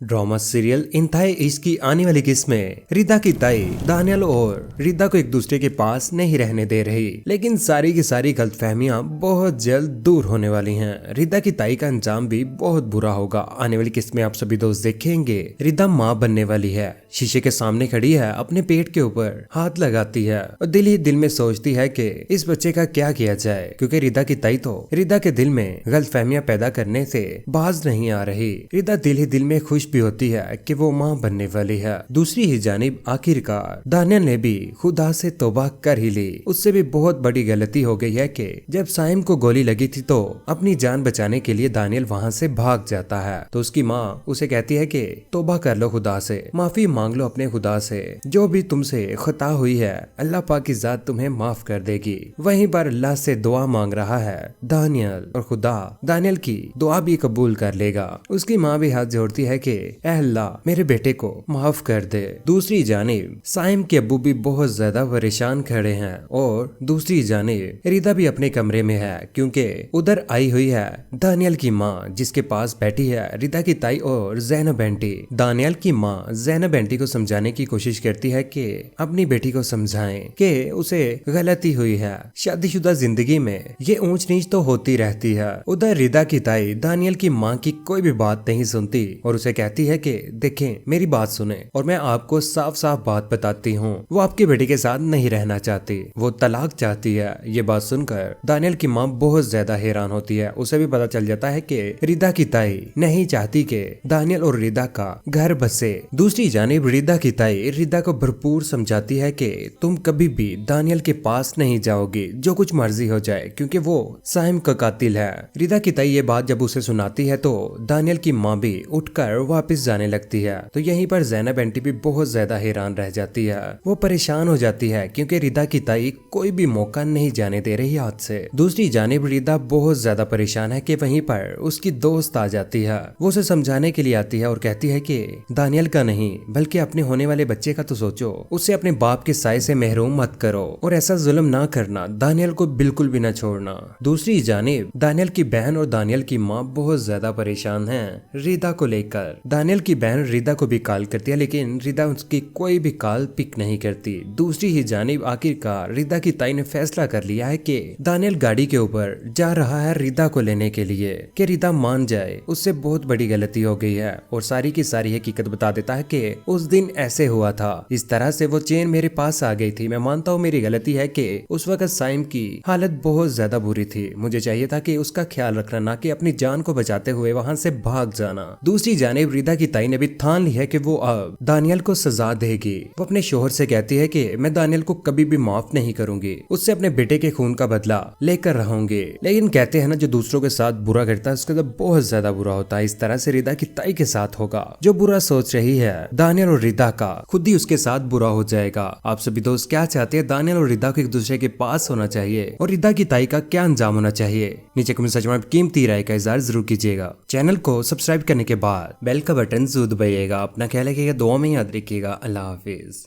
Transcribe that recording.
Drama serial इंतहाई इश्क की आने वाली किस्त में रिदा की ताई दानियल और रिदा को एक दूसरे के पास नहीं रहने दे रही, लेकिन सारी की सारी गलतफहमियां बहुत जल्द दूर होने वाली हैं। रिदा की ताई का अंजाम भी बहुत बुरा होगा। आने वाली किस्त में आप सभी दोस्त देखेंगे रिदा माँ बनने वाली है, शीशे के सामने खड़ी है, अपने पेट के ऊपर हाथ लगाती है और दिल ही दिल में सोचती है कि इस बच्चे का क्या किया जाए, क्योंकि रिदा की ताई तो रिदा के दिल में गलतफहमियां पैदा करने से बाज नहीं आ रही। रिदा दिल ही दिल में खुश भी होती है कि वो माँ बनने वाली है। दूसरी ही जानिब आखिरकार दानियल ने भी खुदा से तौबा कर ही ली। उससे भी बहुत बड़ी गलती हो गई है कि जब साइम को गोली लगी थी तो अपनी जान बचाने के लिए दानियल वहाँ से भाग जाता है, तो उसकी माँ उसे कहती है कि तौबा कर लो खुदा से, माफी मांग लो अपने खुदा से, जो भी तुमसे खता हुई है अल्लाह पाक की जात तुम्हें माफ कर देगी। वहीं पर अल्लाह से दुआ मांग रहा है दानियल और खुदा दानियल की दुआ भी कबूल कर लेगा। उसकी माँ भी हाथ जोड़ती है कि ऐ अल्लाह मेरे बेटे को माफ कर दे। दूसरी जानिब साइम के अब्बू भी बहुत ज्यादा परेशान खड़े हैं और दूसरी जानिब रिदा भी अपने कमरे में है, क्योंकि उधर आई हुई है दानियल की माँ, जिसके पास बैठी है रिदा की ताई और ज़ैनब आंटी। दानियल की माँ ज़ैनब आंटी को समझाने की कोशिश करती है कि अपनी बेटी को समझाएं कि उसे गलती हुई है, शादीशुदा जिंदगी में ये ऊंच नीच तो होती रहती है। उधर रिदा की ताई दानियल की माँ की कोई भी बात नहीं सुनती और उसे कहती है कि देखें मेरी बात सुने और मैं आपको साफ साफ बात बताती हूँ, वो आपके बेटे के साथ नहीं रहना चाहती, वो तलाक चाहती है। ये बात सुनकर दानियल की माँ बहुत ज्यादा हैरान होती है। उसे भी पता चल जाता है कि रिदा की ताई नहीं चाहती कि दानियल और रिदा का घर बसे। दूसरी जानिब रिदा की ताई रिदा को भरपूर समझाती है कि तुम कभी भी दानियल के पास नहीं जाओगी, जो कुछ मर्जी हो जाए, क्योंकि वो साइम का कातिल है। रिदा की ताई ये बात जब उसे सुनाती है तो दानियल की माँ भी उठकर वापस जाने लगती है। तो यहीं पर ज़ैनब आंटी भी बहुत ज्यादा हैरान रह जाती है, वो परेशान हो जाती है क्योंकि रिदा की ताई कोई भी मौका नहीं जाने दे रही हाथ से। दूसरी जानिब रिदा बहुत ज्यादा परेशान है कि वहीं पर उसकी दोस्त आ जाती है। वो उसे समझाने के लिए आती है और कहती है कि दानियल का नहीं बल्कि अपने होने वाले बच्चे का तो सोचो, उसे अपने बाप के साए से महरूम मत करो और ऐसा जुल्म ना करना, दानियल को बिल्कुल भी ना छोड़ना। दूसरी जानिब दानियल की बहन और दानियल की माँ बहुत ज्यादा परेशान है रिदा को लेकर। दानियल की बहन रिदा को भी कॉल करती है, लेकिन रिदा उसकी कोई भी कॉल पिक नहीं करती। दूसरी ही जानिब आखिरकार रिदा की ताई ने फैसला कर लिया है कि दानियल गाड़ी के ऊपर जा रहा है रिदा को लेने के लिए, कि रिदा मान जाए उससे बहुत बड़ी गलती हो गई है और सारी की सारी हकीकत बता देता है कि उस दिन ऐसे हुआ था, इस तरह से वो चेन मेरे पास आ गई थी। मैं मानता हूँ मेरी गलती है कि उस वक्त साइम की हालत बहुत ज्यादा बुरी थी, मुझे चाहिए था कि उसका ख्याल रखना, ना कि अपनी जान को बचाते हुए वहां से भाग जाना। दूसरी जानिब रिदा की ताई ने भी ठान ली है कि वो अब दानियल को सजा देगी। वो अपने शोहर से कहती है कि मैं दानियल को कभी भी माफ नहीं करूंगी, उससे अपने बेटे के खून का बदला लेकर रहूंगी। लेकिन कहते हैं ना, जो दूसरों के साथ बुरा करता है उसका तो बहुत ज्यादा बुरा होता है। इस तरह से रिदा की ताई के साथ होगा, जो बुरा सोच रही है दानियल और रिदा का खुद ही उसके साथ बुरा हो जाएगा। आप सभी दोस्त क्या चाहते हैं, दानियल और रिदा को एक दूसरे के पास होना चाहिए और रिदा की ताई का क्या अंजाम होना चाहिए? नीचे कमेंट सेक्शन में कीमती राय का इज़हार जरूर कीजिएगा। चैनल को सब्सक्राइब करने के बाद बेल का बटन जरूर दबाइएगा। अपना ख्याल रखिएगा, दुआ में याद रखिएगा। अल्लाह हाफिज।